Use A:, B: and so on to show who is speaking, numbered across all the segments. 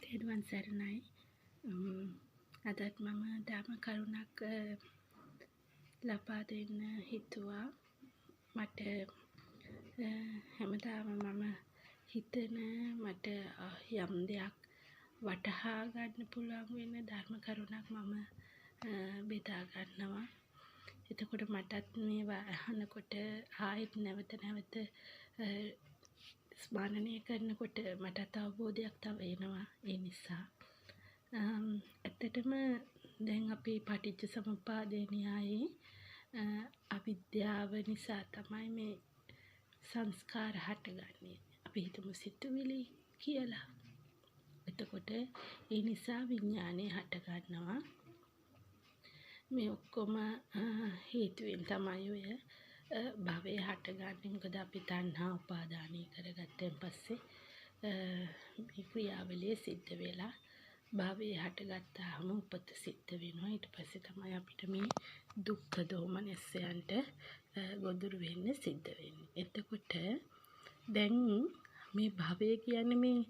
A: තෙරුවන් සරණයි. අදත් මම ධර්ම කරුණක් ලබා දෙන්න හිතුවා. මට හැමදාම මම හිතන මට යම් දෙයක් වටහා ගන්න පුළුවන් වෙන ධර්ම කරුණක් මම බෙදා ගන්නවා. එතකොට මටත් මේවා අහනකොට ආයෙත් නැවත ස්මරණය කරනකොට මටත් අවබෝධයක් තව එනවා. ඒ නිසා ඇත්තටම දැන් අපි පටිච්ච සමුප්පාද න්‍යායේ අවිද්‍යාව නිසා තමයි මේ සංස්කාර හටගන්නේ. අපි හිතමු සිතුවිලි කියලා. එතකොට ඒ නිසා විඥානය හටගන්නවා. මේ ඔක්කොම හේතුවෙන් තමයි ඔය භවය හටගන්නේ. මොකද අපි තණ්හා උපාදානය කරගත්තෙන් පස්සේ මේ ක්‍රියාවලිය සිද්ධ වෙලා භවය හටගත්තාම උපත සිද්ධ වෙනවා. ඊට පස්සේ තමයි අපිට මේ දුක්ඛ දෝමනස්යන්ට ගොදුරු වෙන්න සිද්ධ වෙන්නේ. එතකොට දැන් මේ භවය කියන්නේ මේ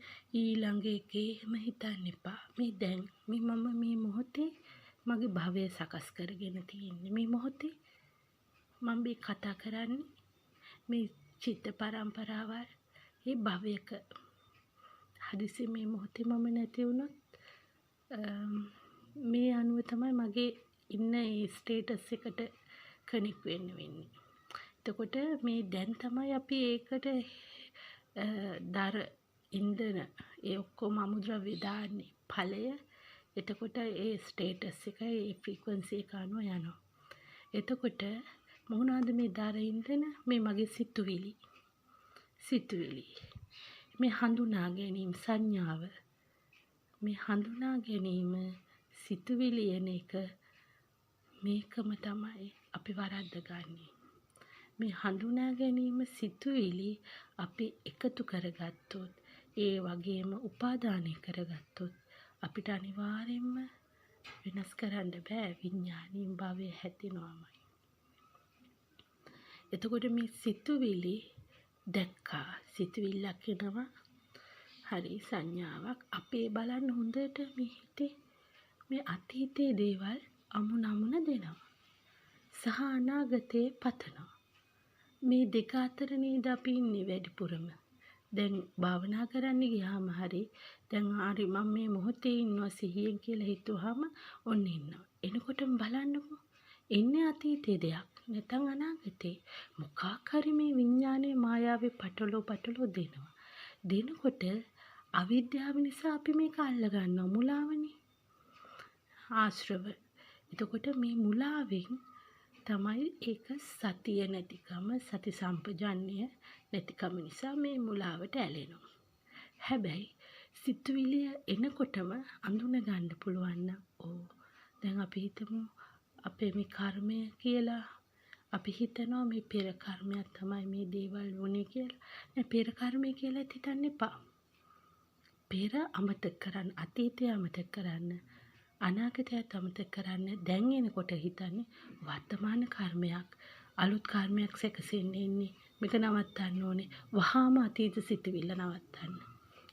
A: ඊළඟ එකේම හිතන්න එපා. මේ දැන් මම මේ මොහොතේ මගේ භවය සකස් කරගෙන තියෙන්නේ. මේ මොහොතේ මම මේ කතා කරන්නේ මේ චිත්ත පරම්පරාවල් මේ භවයක හදිසි මේ මොහොතේ මම නැති වුණොත් මේ අනුව තමයි මගේ ඉන්න ඒ ස්ටේටස් එකට කනෙක් වෙන්න වෙන්නේ. එතකොට මේ දැන් තමයි අපි ඒකට දර ඉන්ධන ඒ ඔක්කොම අමුද්‍රව්‍ය දාන්නේ ඵලය. එතකොට ඒ ස්ටේටස් එක ඒ ෆ්‍රීකවන්සි එක අනුව යනවා. එතකොට මොනවාද මේ දර ඉන්ධන? මේ මගේ සිතුවිලි මේ හඳුනා ගැනීම සංඥාව, මේ හඳුනා ගැනීම සිතුවිලි එන එක, මේකම තමයි අපි වරද්ද ගන්නෙ. මේ හඳුනා ගැනීම සිතුවිලි අපි එකතු කරගත්තොත්, ඒ වගේම උපාදානය කරගත්තොත් අපිට අනිවාර්යෙන්ම වෙනස් කරන්න බෑ. විඥානීය භවය හැදෙනවාමයි. එතකොට මේ සිතුවිලි දැක්කා, සිතුවිල්ලක් එනවා, හරි සංඥාවක්. අපේ බලන්න හොඳට මේ හිතේ මේ අතීතයේ දේවල් අමුණමුණ දෙනවා සහ අනාගතේ පතනවා. මේ දෙක අතර නේද අපි ඉන්නේ වැඩිපුරම. දැන් භාවනා කරන්න ගියාම හරි දැන් හරි මම මේ මොහොතේ ඉන්නවා සිහියෙන් කියලා හිතුවාම ඔන්න ඉන්නවා. එනකොටම බලන්නකෝ එන්නේ අතීතයේ දෙයක් නැත්නම් අනාගතේ මොකක් හරි මේ විඥානයේ මායාවේ පටලෝ දෙනවා. දෙනකොට අවිද්‍යාව නිසා අපි මේක අල්ල ගන්නවා. මුලාවනේ ආශ්‍රව. එතකොට මේ මුලාවෙන් තමයි ඒක සතිය නැතිකම, සති සම්පජන්ණය නැතිකම නිසා මේ මුලාවට ඇලෙනවා. හැබැයි සිතුවිලිය එනකොටම අඳුන ගන්න පුළුවන් නම් දැන් අපි හිතමු අපේ මේ කර්මය කියලා. අපි හිතනවා මේ පෙර කර්මයක් තමයි මේ දේවල් වුනේ කියලා. නෑ, පෙර කර්මය කියලා හිතන්න එපා. පෙර අමතක කරන්න, අතීතය අමතක කරන්න, අනාගතයත් අමතක කරන්න. දැන් එනකොට හිතන්නේ වර්තමාන කර්මයක්, අලුත් කර්මයක් සැකසෙන්න ඉන්නේ. මේක නවත්තන්න ඕනේ. වහාම අතීත සිතුවිල්ල නවත්තන්න.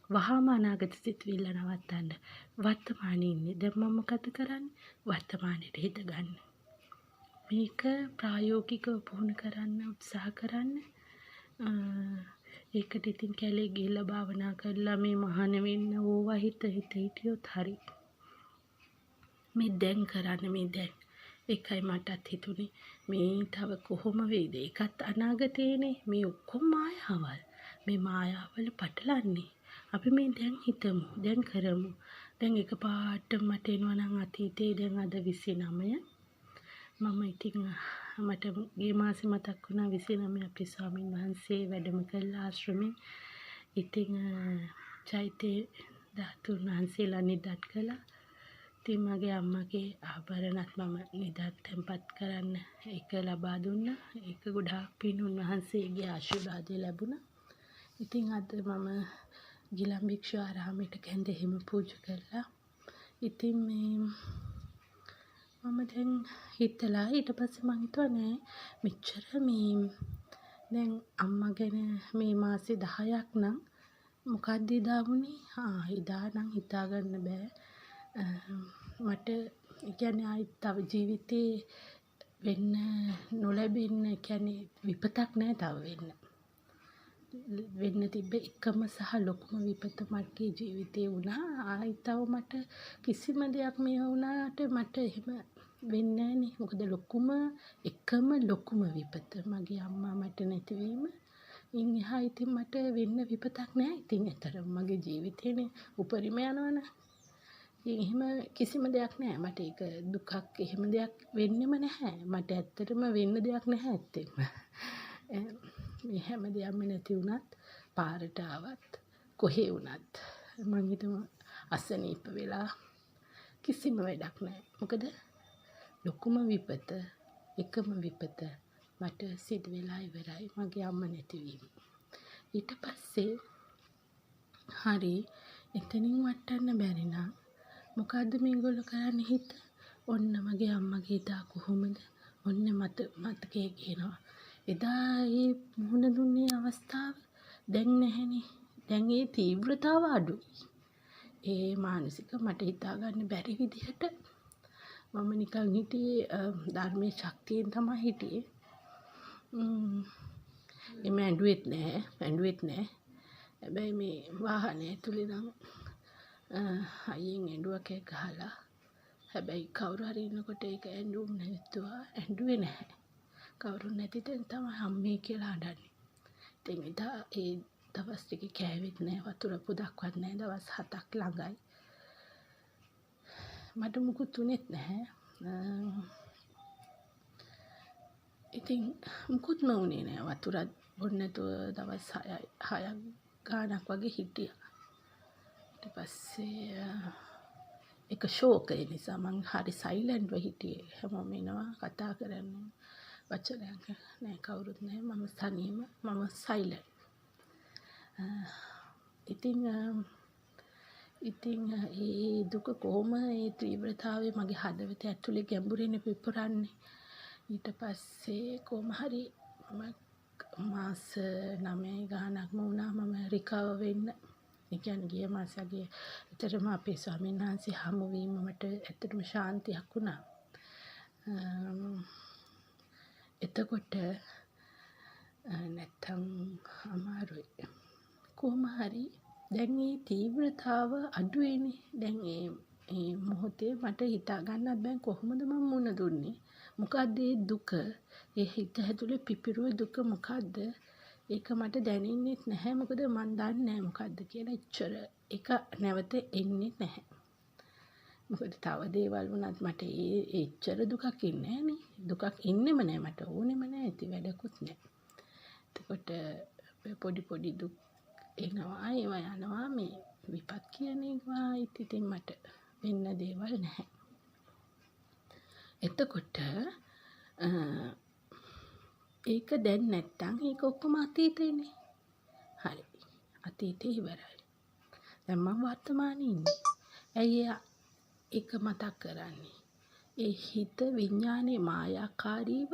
A: වහාම අනාගත සිතුවිල්ල නවත්තන්න. වර්තමානයේ ඉන්නේ. දැන් මම මොකද කරන්නේ? වර්තමානයේ හිත ගන්න. මේක ප්‍රායෝගිකව පුහුණු කරන්න උත්සාහ කරන්න. ඒකට ඉතින් කැලේ ගිහිල්ලා භාවනා කරලා මේ මහාන වෙන්න ඕවා හිටියොත් හරි. මේ දැන් කරන්න. මේ දැන් එකයි මටත් හිතුනේ මේ තව කොහොම වෙයිද? ඒකත් අනාගතේනේ. මේ ඔක්කොම මායාවල්. මේ මායාවල පටලන්නේ. අපි මේ දැන් හිතමු, දැන් කරමු. දැන් එකපාරට මට එනවා නම් අතීතේ දැන් අද 29 මම ඉතින් මට ගිය මාසේ මතක් වුණා 29 අපේ ස්වාමීන් වහන්සේ වැඩම කළා ආශ්‍රමේ. ඉතින් චෛත්‍ය ධාතුන් වහන්සේලා නිදත් කළා. ඉතින් මගේ අම්මගේ ආභරණත් මම නිදත් තැන්පත් කරන්න ඒක ලබා දුන්නා. ඒක ගොඩාක් පින් උන්වහන්සේගේ ආශිර්වාදය ලැබුණා. ඉතින් අද මම ගිලන් භික්ෂු ආරාමයට කැඳෙහිම පූජා කළා. ඉතින් මම දැන් හිතලා ඊට පස්සේ මං හිතුවා නෑ මෙච්චර මේ දැන් අම්මා ගැන මේ මාසේ 10ක් නම් මොකක්ද එදා වුණේ? එදා නම් හිතා ගන්න බෑ. මට කියන්නේ ආයිත් තව ජීවිතේ වෙන්න නොලැබෙන්න කියන්නේ විපතක් නෑ තව වෙන්න තිබ්බ එකම සහ ලොකුම විපත මගේ ජීවිතේ වුණා. ආයිත් තව මට කිසිම දෙයක් මේ වුණාට මට එහෙම වෙන්නේ නෑනේ. මොකද එකම ලොකුම විපත මගේ අම්මා මට නැතිවීම. ඉන් එහා ඉතින් මට වෙන්න විපතක් නෑ. ඉතින් ඇත්තටම මගේ ජීවිතේනේ උපරිම යනවනේ. ඉතින් එහෙම කිසිම දෙයක් නෑ. මට ඒක දුකක් එහෙම දෙයක් වෙන්නෙම නැහැ. මට ඇත්තටම වෙන්න දෙයක් නැහැ ඇත්තෙම. මේ හැම දෙයක්ම නැති වුණත් පාරට ආවත් කොහේ වුණත් මං හිතමු අසනීප වෙලා කිසිම වැඩක් නැහැ. මොකද ලොකුම විපත එකම විපත මට සිදු වෙලා ඉවරයි මගේ අම්මා නැතිවීම. ඊට පස්සේ හරි එතනින් වටන්න බැරි නම් මොකද්ද මේගොල්ලෝ කරන්න හිත? ඔන්න මගේ අම්මගේ එදා කොහොමද? ඔන්න මතකේ කියනවා. එදා ඒ මුහුණ දුන්නේ අවස්ථාව දැන් නැහැනේ. දැන් ඒ තීව්‍රතාව අඩුයි. ඒ මානසික මට හිතා ගන්න බැරි විදිහට මම නිකන් හිටියේ ධර්මයේ ශක්තියෙන් තමයි හිටියේ. එමෙ ඇඬුවෙත් නෑ. හැබැයි මේ වාහනේ ඇතුලේ නම් අයියෙන් ඇඬුවක ගහලා. හැබැයි කවුරු හරි ඉන්නකොට ඒක ඇඬුම් නැතුවා ඇඬුවේ නැහැ. කවුරුන් නැති තැන තමයි අම්මේ කියලා හඬන්නේ. ඉතින් එදා ඒ දවස් ටික කෑවෙත් නෑ, වතුර පුදක්වත් නෑ. දවස් 7ක් ළඟයි. මට මුකුත් උනේත් නැහැ. ඉතින් මුකුත්ම උනේ නෑ. වතුරත් බොන්න නැතුව දවස් 6ක් ගානක් වගේ හිටියා. ඊට පස්සේ එක ෂෝක් ඒ නිසා මං හරි සයිලන්ට්ව හිටියේ. හැමෝම එනවා කතා කරන්නේ. වචනයක් නෑ, කවුරුත් නෑ. මම තනියම මම සයිලන්ට්. ඉතින් ඒ දුක කොහොම ඒ තීව්‍රතාවය මගේ හදවත ඇතුලේ ගැඹුරින් පිපුරන්නේ. ඊට පස්සේ කොහොම හරි මම මාස 9 ගානක්ම වුණා මම රිකවර් වෙන්න. ඒ කියන්නේ ගිය මාසයේ ඇත්තටම අපේ ස්වාමීන් වහන්සේ හමු වීම මට ඇත්තටම ශාන්තියක් වුණා. එතකොට නැත්තම් අමාරුයි. කොහොම හරි දැන් මේ තීව්‍රතාව අඩු වෙන්නේ. දැන් ඒ මොහොතේ මට හිතා ගන්නත් බෑ කොහොමද මම මුණ දුන්නේ. මොකද්ද ඒ දුක? ඒ හිත ඇතුලේ පිපිරුව දුක මොකද්ද? ඒක මට දැනෙන්නෙත් නැහැ. මොකද මන් දන්නේ නැහැ මොකද්ද කියලා. එච්චර ඒක නැවත එන්නේ නැහැ. මොකද තව දේවල් වුණත් මට එච්චර දුකක් ඉන්නේ නැහනේ. දුකක් ඉන්නෙම නැහැ. මට ඕනෙම නැහැ. ඉතින් වැඩකුත් නැහැ. එතකොට පොඩි දුක් එනවා ඒවා යනවා. මේ විපත් කියන ඒවා ඉතින් මට වෙන්න දේවල් නැහැ. එතකොට ඒක දැන් නැත්තම් ඒක ඔක්කොම අතීතේනේ. හරි. අතීතේ ඉවරයි. දැන් මම වර්තමානයේ ඉන්නේ. ඇයි ඒක මතක් කරන්නේ? ඒ හිත විඥානේ මායාකාරීව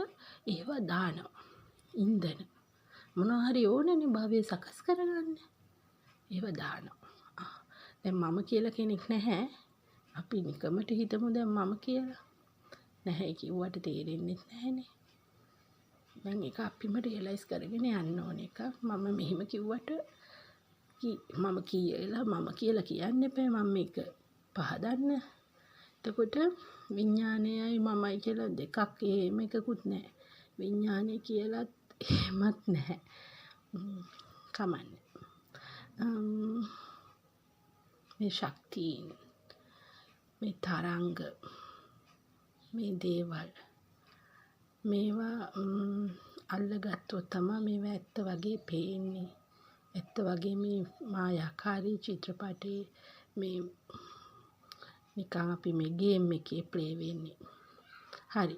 A: ඒව දානවා. ඉන්දන මොනවා හරි ඕනනේ භවයේ සකස් කරගන්න. ඒව දානවා. දැන් මම කියලා කෙනෙක් නැහැ. අපි නිකමට හිතමු දැන් මම කියලා. නැහැ කිව්වට තේරෙන්නේ නැහනේ. දැන් ඒක අපිම රියලයිස් කරගෙන යන්න ඕන එක. මම මෙහෙම කිව්වට මම කියලා කියන්න එපා. මම මේක පහදන්න. එතකොට විඥානයයි මමයි කියලා දෙකක් එහෙම එකකුත් නැහැ. විඥානය කියලාත් එහෙමත් නැහැ. කමන්නේ. මේ ශක්තියින් මේ තරංග මේ දේවල් මේවා අල්ලගත්තොත් තමයි මේවා ඇත්ත වගේ පේන්නේ. ඇත්ත වගේ මේ මායාකාරී චිත්‍රපටේ මේ නිකන් අපි මේ ගේම් එකේ ප්ලේ වෙන්නේ. හරි.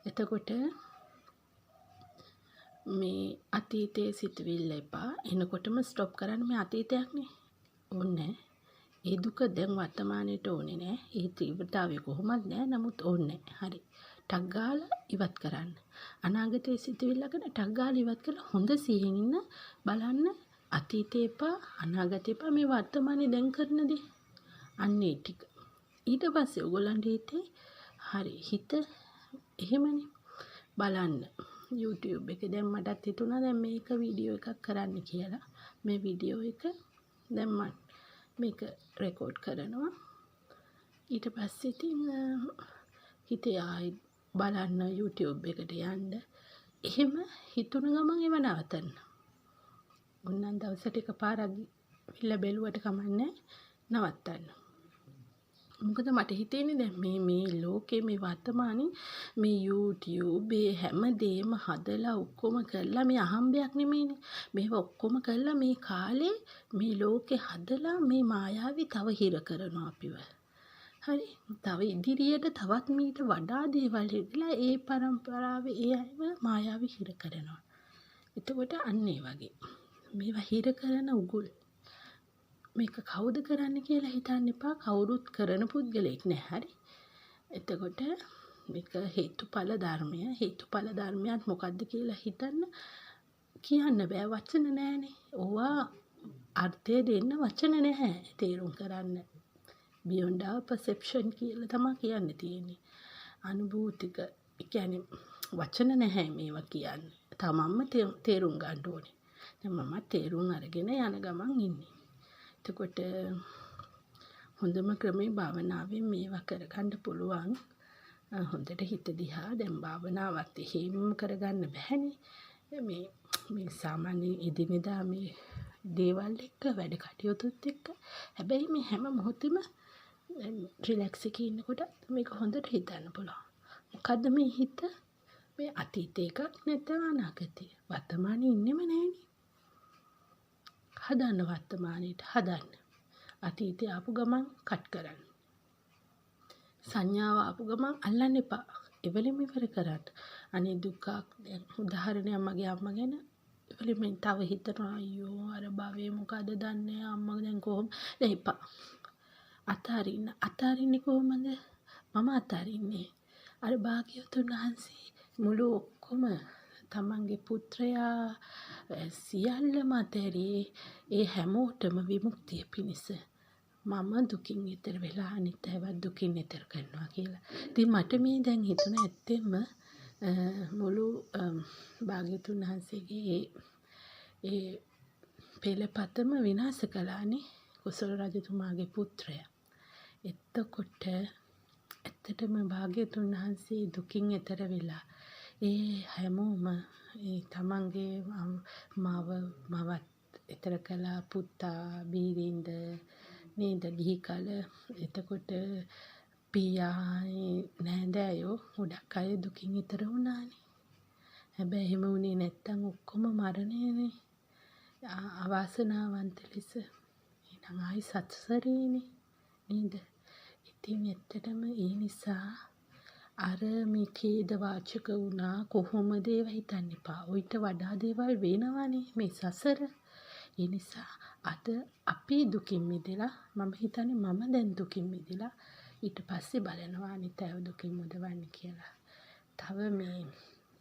A: එතකොට මේ අතීතයේ සිතුවිල්ල එපා. එනකොටම ස්ටොප් කරන්න. මේ අතීතයක්නේ. ඕනේ. ඒ දුක දැන් වර්තමානයේට ඕනේ නෑ. ඒ තීව්‍රතාවය කොහොමද නෑ. නමුත් ඕනේ. හරි. ටක් ගාලා ඉවත් කරන්න. අනාගතයේ සිතුවිල්ලකට ටක් ගාලා ඉවත් කරලා හොඳ සිහියෙන් ඉන්න බලන්න අතීතේ එපා අනාගතේ එපා මේ වර්තමානයේ දැන් කරන දේ අන්න ඒ ටික. ඊට පස්සේ ඔයගොල්ලන්ට හිතේ හරි හිත එහෙමනේ බලන්න YouTube එකේ දැන් මටත් හිතුණා දැන් මේක වීඩියෝ එකක් කරන්න කියලා. මේ වීඩියෝ එක දැන් මම මේක රෙකෝඩ් කරනවා. ඊට පස්සේ ඉතින් හිතේ ආයි බලන්න YouTube එකට යන්න. එහෙම හිතුණ ගමන් ඒව නවතන්න. ඔන්නම් දවසට එකපාරක් විල බැලුවට කමන්නේ නවත්තන්න. මොකද මට හිතෙන්නේ දැන් මේ ලෝකේ මේ වර්තමානයේ මේ YouTube හැම දෙයක්ම හදලා ඔක්කොම කරලා මේ අහම්බයක් නෙමෙයිනේ. මේව ඔක්කොම කරලා මේ කාලේ මේ ලෝකේ හදලා මේ මායාවී තව හිර කරනවා අපිව. හරි. තව ඉදිරියට තවත් මීට වඩා දේවල් හිතලා ඒ પરම්පරාවේ ඒ අයව මායාවී හිර කරනවා. එතකොට අන්න ඒ වගේ. මේවා හිර කරන උගුල් මේක කවුද කරන්න කියලා හිතන්න එපා. කවුරුත් කරන පුද්ගලෙක් නෑ. හරි. එතකොට මේක හේතුඵල ධර්මය. හේතුඵල ධර්මයක් මොකද්ද කියලා හිතන්න කියන්න බෑ. වචන නෑනේ. ඕවා අර්ථය දෙන්න වචන නැහැ. තේරුම් කරන්න. beyond our perception කියලා තමයි කියන්න තියෙන්නේ. අනුභූතික කියන්නේ වචන නැහැ මේවා කියන්නේ. තමන්ම තේරුම් ගන්න ඕනේ. දැන් මම තේරුම් අරගෙන යන ගමන් ඉන්නේ. එතකොට හොඳම ක්‍රමේ භාවනාවෙන් මේවා කරගන්න පුළුවන්. හොඳට හිත දිහා දැන් භාවනාවත් එහෙම කරගන්න බැහැනේ. මේ සාමාන්‍ය එදිනෙදා මේ දේවල් එක්ක වැඩ කටයුතුත් එක්ක හැබැයි මේ හැම මොහොතෙම රිලැක්ස් එකේ ඉන්නකොට මේක හොඳට හිතන්න පුළුවන්. මොකද්ද මේ හිත? මේ අතීතේ එකක් නැත්නම් අනාගතේ. වර්තමානයේ ඉන්නෙම නැහැනේ. හදන්න වර්තමානයේට හදන්න. අතීතේ ආපු ගමන් කට් කරන්න. සංඥාව ආපු ගමන් අල්ලන්න එපා. එවලෙම ඉවර කරන්න. අනේ දුකක් දැන් උදාහරණයක් මගේ අම්මා ගැන එවලෙම තව හිතනවා අයියෝ අර භවයේ මොකද දන්නේ අම්මා දැන් කොහොම දැන් එපා. අතාරින්නේ කොහොමද? මම අතාරින්නේ. අර භාග්‍යවතුන් වහන්සේ මුළු ඔක්කොම තමන්ගේ පුත්‍රයා සියල්ලම අතහැරියේ ඒ හැමෝටම විමුක්තිය පිණිස. මම දුකින් ඈතර වෙලා අනිත් අයවත් දුකින් ඈතර කරනවා කියලා. ඉතින් මට මේ දැන් හිතුණ ඇත්තෙම මුළු භාග්‍යවතුන් වහන්සේගේ ඒ පෙළපතම විනාශ කළානේ කුසල රජතුමාගේ පුත්‍රයා. එතකොට ඇත්තටම භාග්‍යවතුන් වහන්සේ දුකින් ඈතර වෙලා ඒ හැමෝම ඒ තමන්ගේ මවත් ඈතර කළා පුතා බීරින්ද නේද ගිහි කල එතකොට පියා නෑදෑයෝ ගොඩක් අය දුකින් ඈතර වුණානේ. හැබැයි එහෙම වුණේ නැත්තම් ඔක්කොම මරණයනේ. අවාසනාවන්ත ලෙස එහෙනම් ආයි සත්සරීනේ නේද? ඉතින් ඇත්තටම ඒ නිසා අර මේ ඛේද වාචක වුණා කොහොමද ඒව හිතන්න එපා. ඔයිට වඩා දේවල් වෙනවනේ මේ සසර. ඒ නිසා අද අපි දුකින් මිදලා මම හිතන්නේ මම දැන් දුකින් මිදලා ඊට පස්සේ බලනවා අනිත් අයව දුකින් මුදවන්න කියලා. තව මේ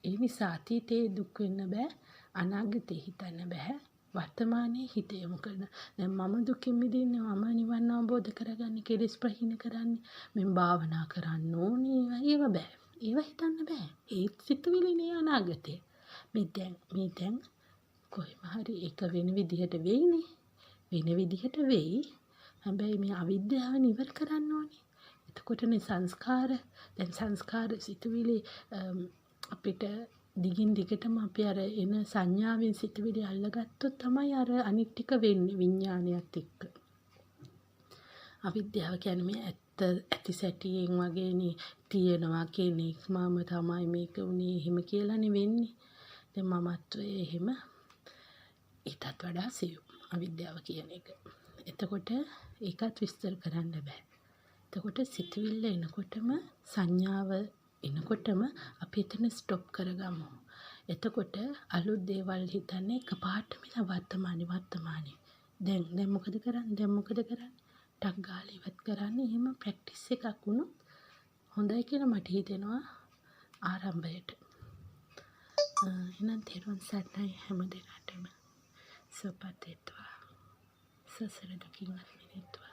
A: ඒ නිසා අතීතේ දුක් වෙන්න බෑ. අනාගතේ හිතන්න බෑ. වර්තමානයේ හිත යොමු කරන. දැන් මම දුකින් මිදෙන්නේ මම නිවන් අවබෝධ කරගන්නේ කෙලෙස් ප්‍රහීන කරන්නේ. මම භාවනා කරන්න ඕනේ. ඒව බෑ. ඒව හිතන්න බෑ. ඒ සිතුවිලිනේ අනාගතේ. මේ දැන් කොහොම හරි එක වෙන විදිහට වෙයිනේ. වෙන විදිහට වෙයි. හැබැයි මේ අවිද්‍යාව නිවර කරන්න ඕනේ. එතකොටනේ සංස්කාර දැන් සංස්කාර සිතුවිලි අපිට දිගින් දිගටම අපි අර එන සංඥාවෙන් සිතුවිලි අල්ලගත්තොත් තමයි අර අනිත් ටික වෙන්නේ විඥානයත් එක්ක. අවිද්‍යාව කියන්නේ මේ ඇති සැටියෙන් වගේනේ තියෙනවා කෙනෙක් මම තමයි මේක උනේ එහෙම කියලානේ වෙන්නේ. දැන් මමත්වයේ එහෙම ඊටත් වඩා සියුම් අවිද්‍යාව කියන එක. එතකොට ඒකත් විස්තර කරන්න බෑ. එතකොට සිතුවිල්ල එනකොටම සංඥාව එනකොටම අපි එතන ස්ටොප් කරගමු. එතකොට අලුත් දේවල් හිතන්නේ එකපාරටම වර්තමානයේ. දැන් මොකද කරන්නේ? ටක් ගාලා ඉවත් කරන්නේ. එහෙම ප්‍රැක්ටිස් එකක් වුණොත් හොඳයි කියලා මට හිතෙනවා ආරම්භයට. එහෙනම් තේරුම් ගන්නයි හැම දෙනාටම සුවපත් වෙත්වා. සසර දුකින් අත් මිදෙත්වා.